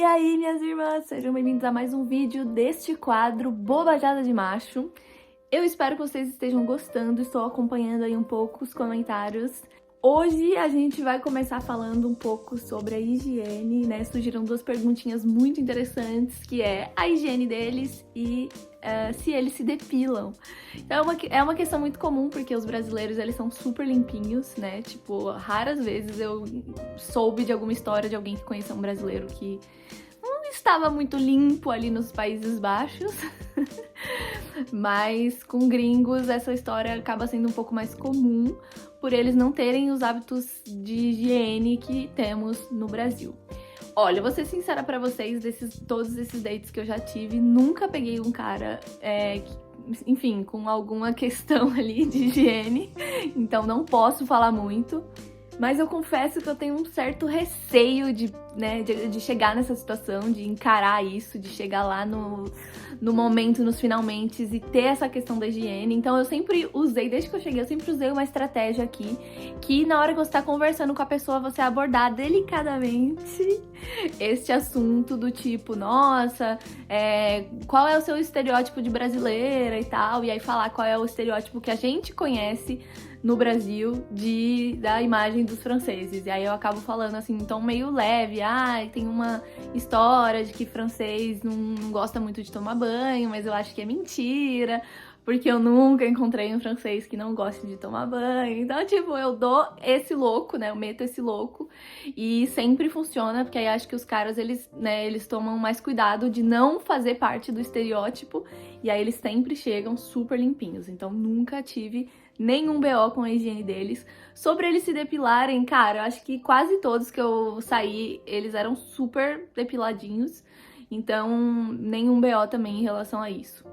E aí, minhas irmãs, sejam bem-vindos a mais um vídeo deste quadro Bobajada de Macho. Eu espero que vocês estejam gostando, estou acompanhando aí um pouco os comentários. Hoje a gente vai começar falando um pouco sobre a higiene, né? Surgiram duas perguntinhas muito interessantes, que é a higiene deles e se eles se depilam. Então é uma questão muito comum, porque os brasileiros, eles são super limpinhos, né? Tipo, raras vezes eu soube de alguma história de alguém que conheceu um brasileiro que não estava muito limpo ali nos Países Baixos. Mas com gringos essa história acaba sendo um pouco mais comum, por eles não terem os hábitos de higiene que temos no Brasil. Olha, vou ser sincera pra vocês, todos esses dates que eu já tive, nunca peguei um cara, enfim, com alguma questão ali de higiene, então não posso falar muito. Mas eu confesso que eu tenho um certo receio de chegar nessa situação, de encarar isso, de chegar lá no momento, nos finalmente, e ter essa questão da higiene. Então eu sempre usei, desde que eu cheguei, eu sempre usei uma estratégia aqui, que na hora que você tá conversando com a pessoa, você abordar delicadamente este assunto do tipo, nossa, qual é o seu estereótipo de brasileira e tal, e aí falar qual é o estereótipo que a gente conhece no Brasil da imagem dos franceses. E aí eu acabo falando assim, em tom meio leve, tem uma história de que francês não gosta muito de tomar banho, mas eu acho que é mentira, porque eu nunca encontrei um francês que não goste de tomar banho. Então, tipo, eu dou esse louco, né, eu meto esse louco, e sempre funciona, porque aí acho que os caras, eles tomam mais cuidado de não fazer parte do estereótipo, e aí eles sempre chegam super limpinhos. Então nunca tive nenhum BO com a higiene deles. Sobre eles se depilarem, cara, eu acho que quase todos que eu saí, eles eram super depiladinhos. Então, nenhum BO também em relação a isso.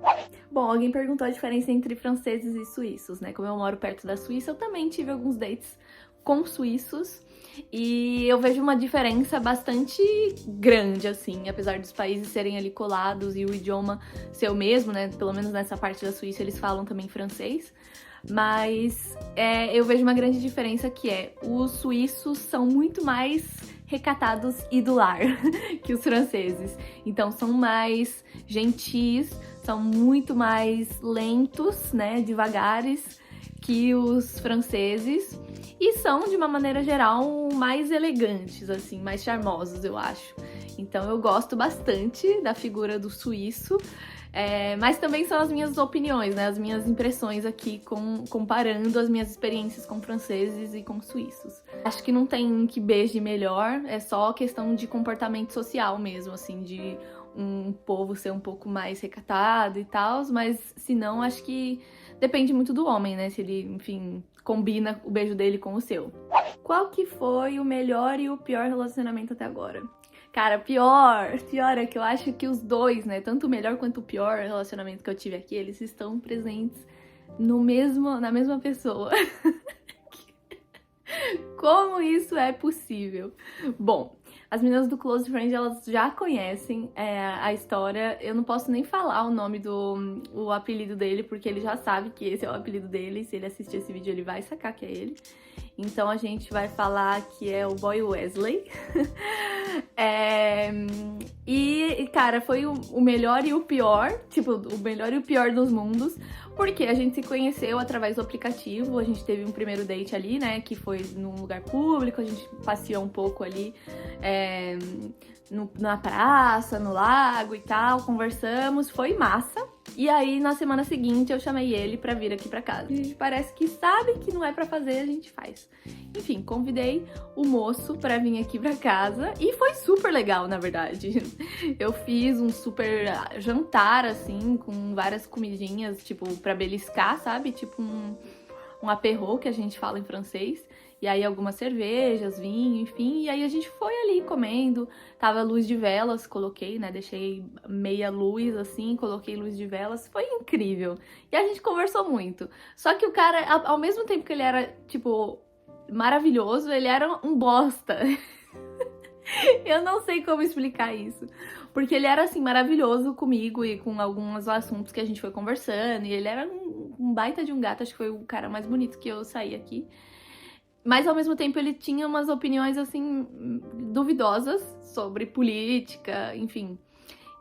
Bom, alguém perguntou a diferença entre franceses e suíços, né? Como eu moro perto da Suíça, eu também tive alguns dates com suíços. E eu vejo uma diferença bastante grande, assim, apesar dos países serem ali colados e o idioma ser o mesmo, né? Pelo menos nessa parte da Suíça eles falam também francês. Mas eu vejo uma grande diferença, que os suíços são muito mais recatados e do lar que os franceses. Então são mais gentis, são muito mais lentos, né, devagares que os franceses. E são, de uma maneira geral, mais elegantes, assim, mais charmosos, eu acho. Então eu gosto bastante da figura do suíço. Mas também são as minhas opiniões, né? As minhas impressões aqui, comparando as minhas experiências com franceses e com suíços. Acho que não tem um que beije melhor, é só questão de comportamento social mesmo, assim, de um povo ser um pouco mais recatado e tal, mas se não, acho que depende muito do homem, né? Se ele, enfim, combina o beijo dele com o seu. Qual que foi o melhor e o pior relacionamento até agora? Cara, pior é que eu acho que os dois, né, tanto o melhor quanto o pior relacionamento que eu tive aqui, eles estão presentes na mesma pessoa. Como isso é possível? Bom, as meninas do Close Friends, elas já conhecem a história. Eu não posso nem falar o nome o apelido dele, porque ele já sabe que esse é o apelido dele. Se ele assistir esse vídeo, ele vai sacar que é ele. Então a gente vai falar que é o Boy Wesley. E, cara, foi o melhor e o pior, tipo, o melhor e o pior dos mundos, porque a gente se conheceu através do aplicativo. A gente teve um primeiro date ali, né, que foi num lugar público, a gente passeou um pouco ali na praça, no lago e tal, conversamos, foi massa. E aí, na semana seguinte, eu chamei ele pra vir aqui pra casa. A gente parece que sabe que não é pra fazer, a gente faz. Enfim, convidei o moço pra vir aqui pra casa e foi super legal, na verdade. Eu fiz um super jantar, assim, com várias comidinhas, tipo, pra beliscar, sabe? Tipo um apéro, que a gente fala em francês. E aí algumas cervejas, vinho, enfim. E aí a gente foi ali comendo. Tava luz de velas, coloquei, né? Deixei meia luz assim, coloquei luz de velas. Foi incrível. E a gente conversou muito. Só que o cara, ao mesmo tempo que ele era, tipo, maravilhoso, ele era um bosta. Eu não sei como explicar isso. Porque ele era, assim, maravilhoso comigo e com alguns assuntos que a gente foi conversando. E ele era um baita de um gato. Acho que foi o cara mais bonito que eu saí aqui. mas ao mesmo tempo ele tinha umas opiniões, assim, duvidosas sobre política, enfim.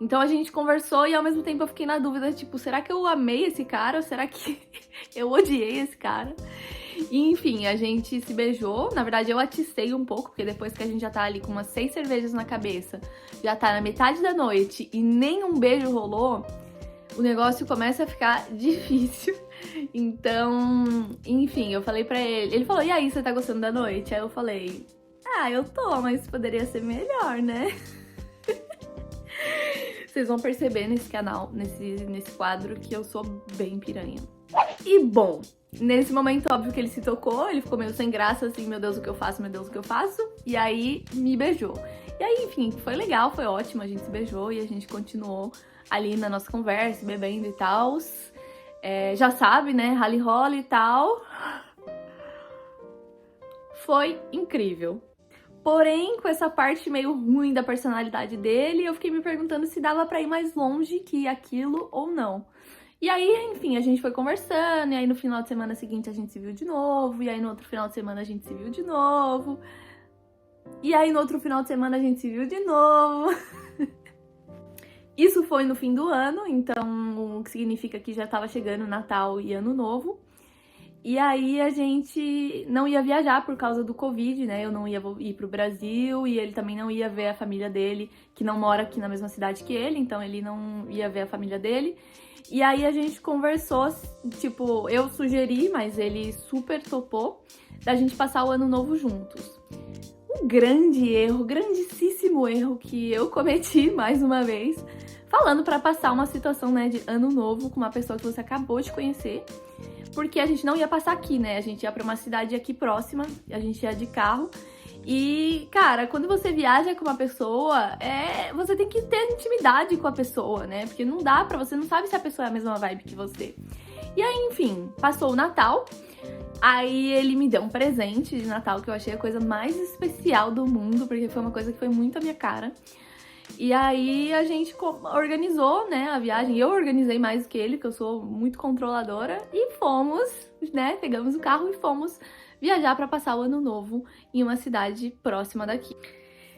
Então a gente conversou e ao mesmo tempo eu fiquei na dúvida, tipo, será que eu amei esse cara ou será que eu odiei esse cara? E, enfim, a gente se beijou. Na verdade, eu aticei um pouco, porque depois que a gente já tá ali com umas 6 cervejas na cabeça, já tá na metade da noite e nem um beijo rolou, o negócio começa a ficar difícil. Então, enfim, eu falei pra ele. Ele falou, e aí, você tá gostando da noite? Aí eu falei, ah, eu tô, mas poderia ser melhor, né? Vocês vão perceber nesse canal, nesse quadro, que eu sou bem piranha. E bom, nesse momento, óbvio que ele se tocou, ele ficou meio sem graça, assim, meu Deus, o que eu faço, meu Deus, o que eu faço? E aí, me beijou. E aí, enfim, foi legal, foi ótimo, a gente se beijou e a gente continuou ali na nossa conversa, bebendo e tal. Já sabe, né, rally rola e tal. Foi incrível. Porém, com essa parte meio ruim da personalidade dele, eu fiquei me perguntando se dava pra ir mais longe que aquilo ou não. E aí, enfim, a gente foi conversando, e aí no final de semana seguinte a gente se viu de novo, e aí no outro final de semana a gente se viu de novo, e aí no outro final de semana a gente se viu de novo. Isso foi no fim do ano, então o que significa que já tava chegando Natal e Ano Novo. E aí a gente não ia viajar por causa do Covid, né? Eu não ia ir pro Brasil e ele também não ia ver a família dele, que não mora aqui na mesma cidade que ele, então ele não ia ver a família dele. E aí a gente conversou, tipo, eu sugeri, mas ele super topou, da gente passar o Ano Novo juntos. Um grande erro, grandíssimo erro que eu cometi mais uma vez, falando pra passar uma situação, né, de Ano Novo com uma pessoa que você acabou de conhecer. Porque a gente não ia passar aqui, né? A gente ia pra uma cidade aqui próxima, a gente ia de carro. E, cara, quando você viaja com uma pessoa, você tem que ter intimidade com a pessoa, né? Porque não dá pra você, não sabe se a pessoa é a mesma vibe que você. E aí, enfim, passou o Natal. Aí ele me deu um presente de Natal que eu achei a coisa mais especial do mundo, porque foi uma coisa que foi muito a minha cara. E aí a gente organizou, né, a viagem. Eu organizei mais do que ele, porque eu sou muito controladora. E fomos, né, pegamos o carro e fomos viajar pra passar o Ano Novo em uma cidade próxima daqui.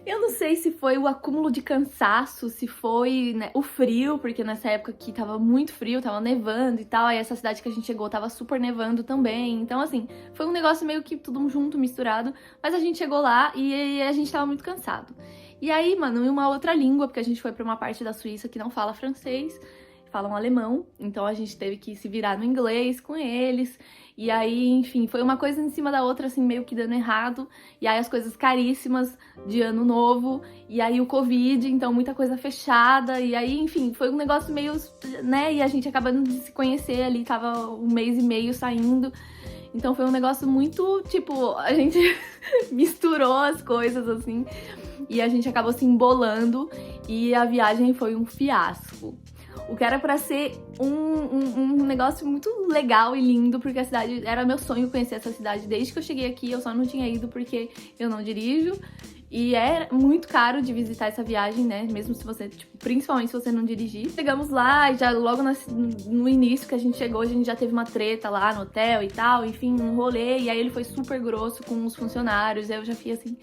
Eu não sei se foi o acúmulo de cansaço, se foi, né, o frio, porque nessa época aqui tava muito frio, tava nevando e tal. Aí essa cidade que a gente chegou tava super nevando também. Então, assim, foi um negócio meio que tudo junto, misturado. Mas a gente chegou lá e a gente tava muito cansado. E aí, mano, em uma outra língua, porque a gente foi pra uma parte da Suíça que não fala francês, falam alemão, então a gente teve que se virar no inglês com eles. E aí, enfim, foi uma coisa em cima da outra, assim, meio que dando errado. E aí as coisas caríssimas de Ano Novo, e aí o Covid, então muita coisa fechada. E aí, enfim, foi um negócio meio, né, e a gente acabando de se conhecer ali, tava um mês e meio saindo. Então foi um negócio muito, tipo, a gente misturou as coisas, assim, e a gente acabou se embolando e a viagem foi um fiasco. O que era pra ser um negócio muito legal e lindo, porque a cidade, era meu sonho conhecer essa cidade desde que eu cheguei aqui, eu só não tinha ido porque eu não dirijo. E é muito caro de visitar essa viagem, né? Mesmo se você, tipo, principalmente se você não dirigir. Chegamos lá e já logo no início que a gente chegou, a gente já teve uma treta lá no hotel e tal, enfim, um rolê. E aí ele foi super grosso com os funcionários. Aí eu já fiquei assim,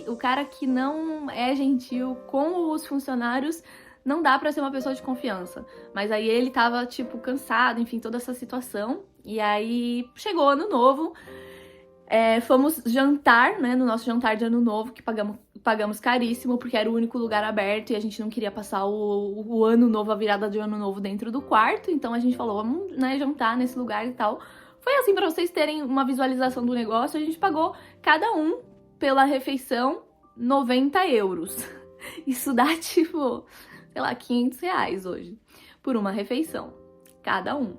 o cara que não é gentil com os funcionários, não dá pra ser uma pessoa de confiança. Mas aí ele tava, tipo, cansado, enfim, toda essa situação. E aí chegou Ano Novo. Fomos jantar, né, no nosso jantar de Ano Novo, que pagamos caríssimo, porque era o único lugar aberto e a gente não queria passar o Ano Novo, a virada de Ano Novo dentro do quarto, então a gente falou, vamos, né, jantar nesse lugar e tal. Foi assim, pra vocês terem uma visualização do negócio, a gente pagou cada um pela refeição 90 euros. Isso dá, tipo, sei lá, 500 reais hoje, por uma refeição, cada um.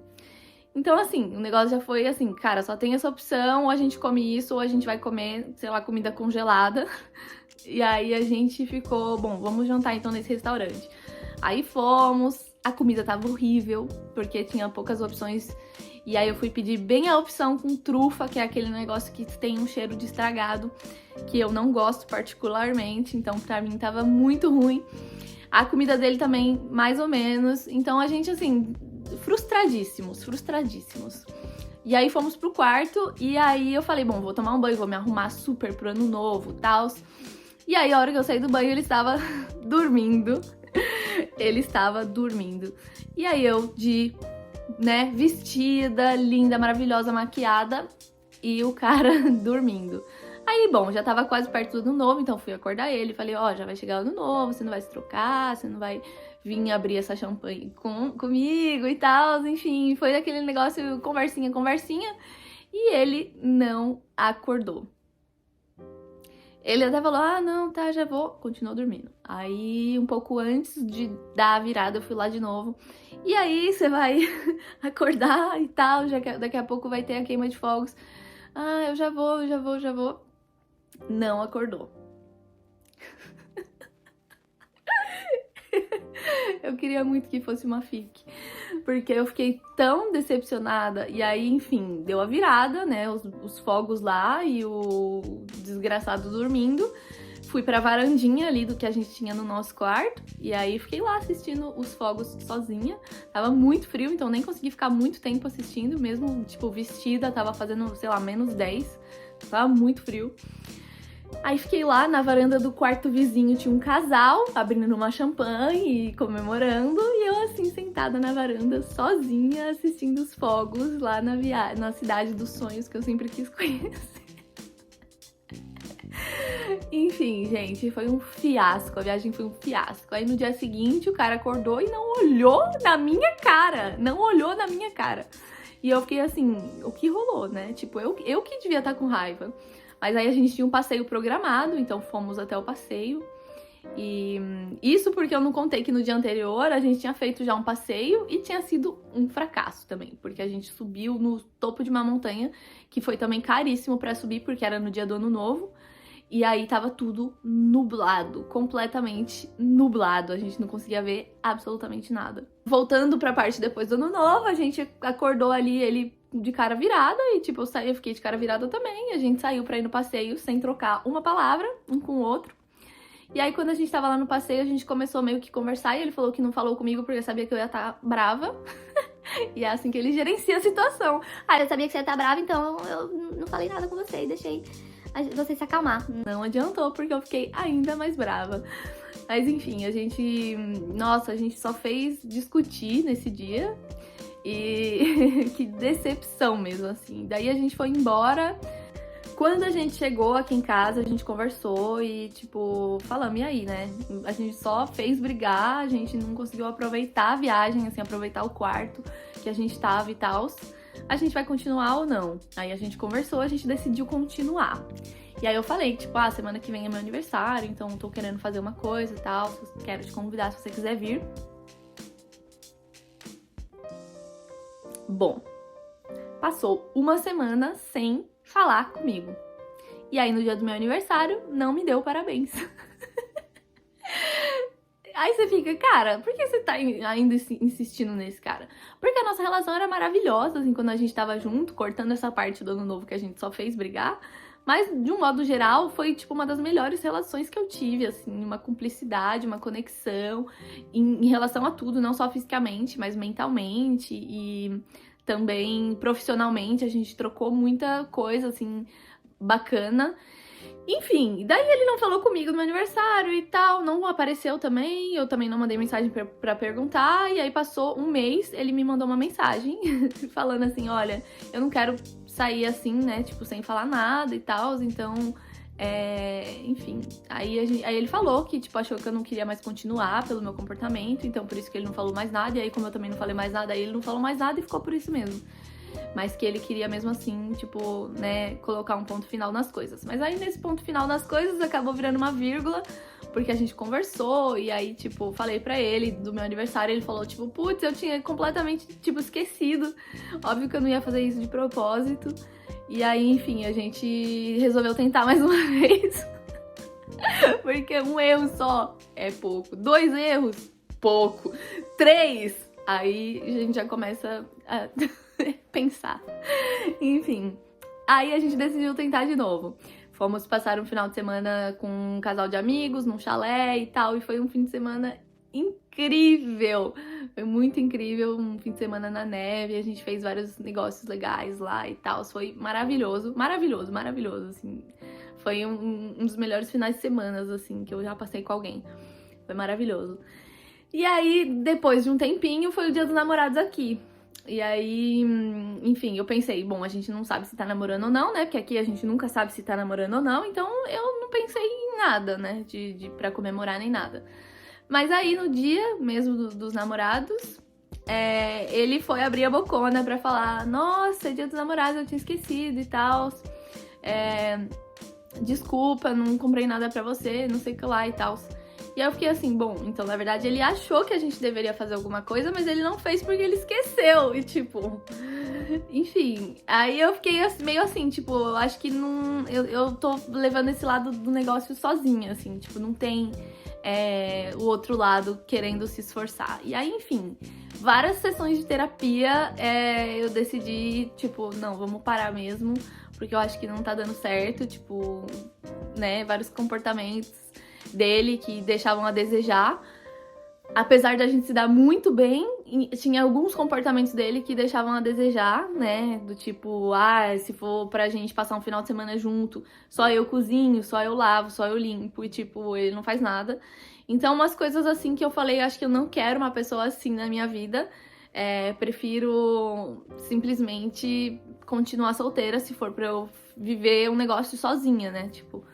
Então, assim, o negócio já foi assim, cara, só tem essa opção, ou a gente come isso, ou a gente vai comer, sei lá, comida congelada. E aí a gente ficou, bom, vamos jantar então nesse restaurante. Aí fomos, a comida tava horrível, porque tinha poucas opções. E aí eu fui pedir bem a opção com trufa, que é aquele negócio que tem um cheiro de estragado, que eu não gosto particularmente, então pra mim tava muito ruim. A comida dele também, mais ou menos. Então a gente, assim, frustradíssimos. E aí fomos pro quarto, e aí eu falei, bom, vou tomar um banho, vou me arrumar super pro ano novo, tal. E aí, a hora que eu saí do banho, ele estava dormindo. Ele estava dormindo. E aí eu, né, vestida, linda, maravilhosa, maquiada, e o cara dormindo. Aí, bom, já tava quase perto do ano novo, então fui acordar ele. Falei, ó, já vai chegar o ano novo, você não vai se trocar, você não vai vir abrir essa champanhe comigo e tal. Enfim, foi aquele negócio, conversinha, conversinha. E ele não acordou. Ele até falou, ah, não, tá, já vou. Continuou dormindo. Aí, um pouco antes de dar a virada, eu fui lá de novo. E aí, você vai acordar e tal, já que daqui a pouco vai ter a queima de fogos. Ah, eu já vou. Não acordou. Eu queria muito que fosse uma fic, porque eu fiquei tão decepcionada. E aí, enfim, deu a virada, né? Os fogos lá e o desgraçado dormindo. Fui pra varandinha ali do que a gente tinha no nosso quarto. E aí fiquei lá assistindo os fogos sozinha. Tava muito frio, então nem consegui ficar muito tempo assistindo, mesmo, tipo, vestida. Tava fazendo, sei lá, -10. Tava muito frio. Aí fiquei lá na varanda do quarto vizinho, tinha um casal abrindo uma champanhe e comemorando, e eu assim sentada na varanda sozinha assistindo os fogos lá na cidade dos sonhos que eu sempre quis conhecer. Enfim, gente, foi um fiasco, a viagem foi um fiasco. Aí no dia seguinte o cara acordou e não olhou na minha cara, não olhou na minha cara. E eu fiquei assim, o que rolou, né? Tipo, eu que devia estar com raiva. Mas aí a gente tinha um passeio programado, então fomos até o passeio. E isso porque eu não contei que no dia anterior a gente tinha feito já um passeio e tinha sido um fracasso também. Porque a gente subiu no topo de uma montanha, que foi também caríssimo pra subir, porque era no dia do ano novo. E aí tava tudo nublado, completamente nublado. A gente não conseguia ver absolutamente nada. Voltando pra parte depois do ano novo, a gente acordou ali, ele de cara virada, e tipo, eu fiquei de cara virada também. A gente saiu pra ir no passeio sem trocar uma palavra, um com o outro. E aí, quando a gente tava lá no passeio, a gente começou meio que conversar, e ele falou que não falou comigo porque sabia que eu ia estar brava. E é assim que ele gerencia a situação. Ah, eu sabia que você ia estar brava, então eu não falei nada com você e deixei você se acalmar. Não adiantou, porque eu fiquei ainda mais brava. Mas enfim, a gente... Nossa, a gente só fez discutir nesse dia. E que decepção mesmo, assim. Daí a gente foi embora. Quando a gente chegou aqui em casa, a gente conversou e, tipo, falamos, e aí, né? A gente só fez brigar, a gente não conseguiu aproveitar a viagem, assim, aproveitar o quarto que a gente tava e tal. A gente vai continuar ou não? Aí a gente conversou, a gente decidiu continuar. E aí eu falei, tipo, semana que vem é meu aniversário, então tô querendo fazer uma coisa e tal, quero te convidar se você quiser vir. Bom, passou uma semana sem falar comigo. E aí no dia do meu aniversário, não me deu parabéns. Aí você fica, cara, por que você tá ainda insistindo nesse cara? Porque a nossa relação era maravilhosa, assim, quando a gente tava junto, cortando essa parte do ano novo que a gente só fez brigar. Mas, de um modo geral, foi, tipo, uma das melhores relações que eu tive, assim, uma cumplicidade, uma conexão em relação a tudo, não só fisicamente, mas mentalmente e também profissionalmente. A gente trocou muita coisa, assim, bacana. Enfim, daí ele não falou comigo no meu aniversário e tal, não apareceu também, eu também não mandei mensagem pra perguntar, e aí passou um mês, ele me mandou uma mensagem falando assim, olha, eu não quero sair assim, né, tipo, sem falar nada e tal, então, enfim, aí ele falou que, tipo, achou que eu não queria mais continuar pelo meu comportamento, então por isso que ele não falou mais nada, e aí como eu também não falei mais nada, aí ele não falou mais nada e ficou por isso mesmo. Mas que ele queria mesmo assim, tipo, né, colocar um ponto final nas coisas. Mas aí nesse ponto final nas coisas acabou virando uma vírgula, porque a gente conversou e aí, tipo, falei pra ele do meu aniversário, ele falou, tipo, putz, eu tinha completamente, tipo, esquecido. Óbvio que eu não ia fazer isso de propósito. E aí, enfim, a gente resolveu tentar mais uma vez. Porque um erro só é pouco. 2 erros, pouco. 3, aí a gente já começa a pensar. Enfim, aí a gente decidiu tentar de novo. Fomos passar um final de semana com um casal de amigos, num chalé e tal, e foi um fim de semana incrível! Foi muito incrível, um fim de semana na neve, a gente fez vários negócios legais lá e tal, foi maravilhoso, maravilhoso, maravilhoso, assim. Foi um dos melhores finais de semana, assim, que eu já passei com alguém. Foi maravilhoso. E aí, depois de um tempinho, foi o Dia dos Namorados aqui. E aí, enfim, eu pensei, bom, a gente não sabe se tá namorando ou não, né? Porque aqui a gente nunca sabe se tá namorando ou não, então eu não pensei em nada, né? Pra comemorar nem nada. Mas aí, no dia mesmo dos namorados, ele foi abrir a bocona pra falar: nossa, é Dia dos Namorados, eu tinha esquecido e tal. Desculpa, não comprei nada pra você, não sei o que lá e tal. E aí eu fiquei assim, bom, então na verdade ele achou que a gente deveria fazer alguma coisa, mas ele não fez porque ele esqueceu. E tipo, enfim, aí eu fiquei meio assim, tipo, eu acho que não. Eu tô levando esse lado do negócio sozinha, assim, tipo, não tem o outro lado querendo se esforçar. E aí, enfim, várias sessões de terapia, eu decidi, tipo, não, vamos parar mesmo, porque eu acho que não tá dando certo, tipo, né, vários comportamentos dele que deixavam a desejar. Apesar da gente se dar muito bem, tinha alguns comportamentos dele que deixavam a desejar, né? Do tipo, se for pra gente passar um final de semana junto, só eu cozinho, só eu lavo, só eu limpo, e tipo, ele não faz nada. Então, umas coisas assim que eu falei, acho que eu não quero uma pessoa assim na minha vida. Prefiro simplesmente continuar solteira se for pra eu viver um negócio sozinha, né? Tipo,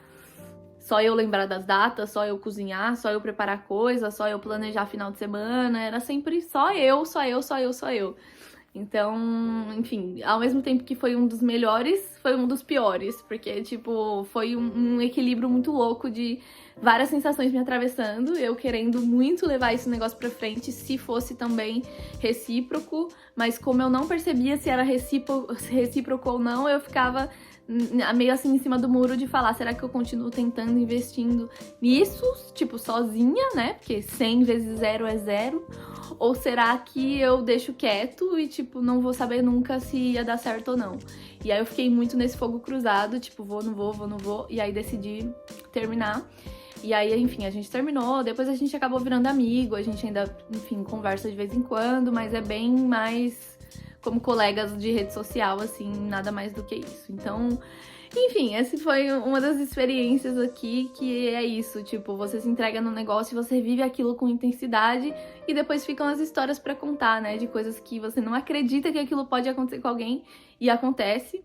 só eu lembrar das datas, só eu cozinhar, só eu preparar coisa, só eu planejar final de semana. Era sempre só eu, só eu, só eu, só eu. Então, enfim, ao mesmo tempo que foi um dos melhores, foi um dos piores. Porque, tipo, foi um equilíbrio muito louco de várias sensações me atravessando. Eu querendo muito levar esse negócio pra frente, se fosse também recíproco. Mas como eu não percebia se era recíproco ou não, eu ficava meio assim em cima do muro de falar, será que eu continuo tentando, investindo nisso, tipo, sozinha, né? Porque 100 vezes 0 é 0. Ou será que eu deixo quieto e, tipo, não vou saber nunca se ia dar certo ou não? E aí eu fiquei muito nesse fogo cruzado, tipo, vou, não vou, vou, não vou. E aí decidi terminar. E aí, enfim, a gente terminou. Depois a gente acabou virando amigo. A gente ainda, enfim, conversa de vez em quando. Mas é bem mais como colegas de rede social, assim, nada mais do que isso. Então, enfim, essa foi uma das experiências aqui, que é isso, tipo, você se entrega no negócio e você vive aquilo com intensidade e depois ficam as histórias pra contar, né, de coisas que você não acredita que aquilo pode acontecer com alguém e acontece.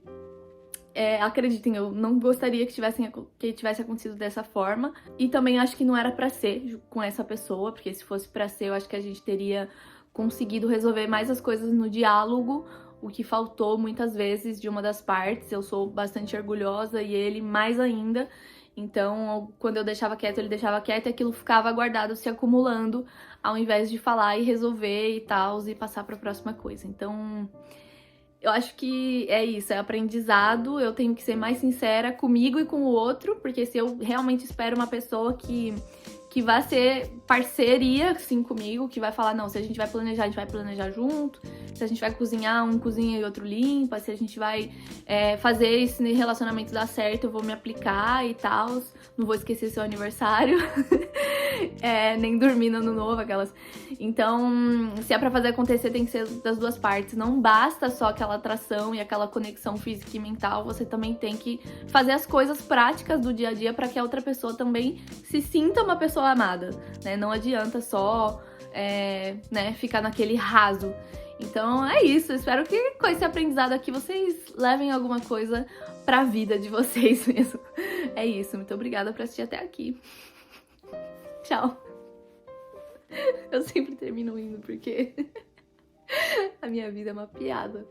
Acreditem, eu não gostaria que tivesse acontecido dessa forma. E também acho que não era pra ser com essa pessoa, porque se fosse pra ser, eu acho que a gente teria conseguido resolver mais as coisas no diálogo, o que faltou muitas vezes de uma das partes. Eu sou bastante orgulhosa e ele mais ainda. Então, quando eu deixava quieto, ele deixava quieto e aquilo ficava guardado, se acumulando, ao invés de falar e resolver e tal, e passar pra próxima coisa. Então, eu acho que é isso, é aprendizado. Eu tenho que ser mais sincera comigo e com o outro, porque se eu realmente espero uma pessoa que vai ser parceria, assim, comigo, que vai falar, não, se a gente vai planejar junto, se a gente vai cozinhar, um cozinha e outro limpa, se a gente vai fazer esse relacionamento dar certo, eu vou me aplicar e tal, não vou esquecer seu aniversário, nem dormir no ano novo, aquelas. Então, se é pra fazer acontecer, tem que ser das duas partes, não basta só aquela atração e aquela conexão física e mental, você também tem que fazer as coisas práticas do dia a dia pra que a outra pessoa também se sinta uma pessoa amada, né? Não adianta só ficar naquele raso. Então é isso, espero que com esse aprendizado aqui vocês levem alguma coisa pra vida de vocês mesmo. É isso, muito obrigada por assistir até aqui. Tchau. Eu sempre termino indo porque a minha vida é uma piada.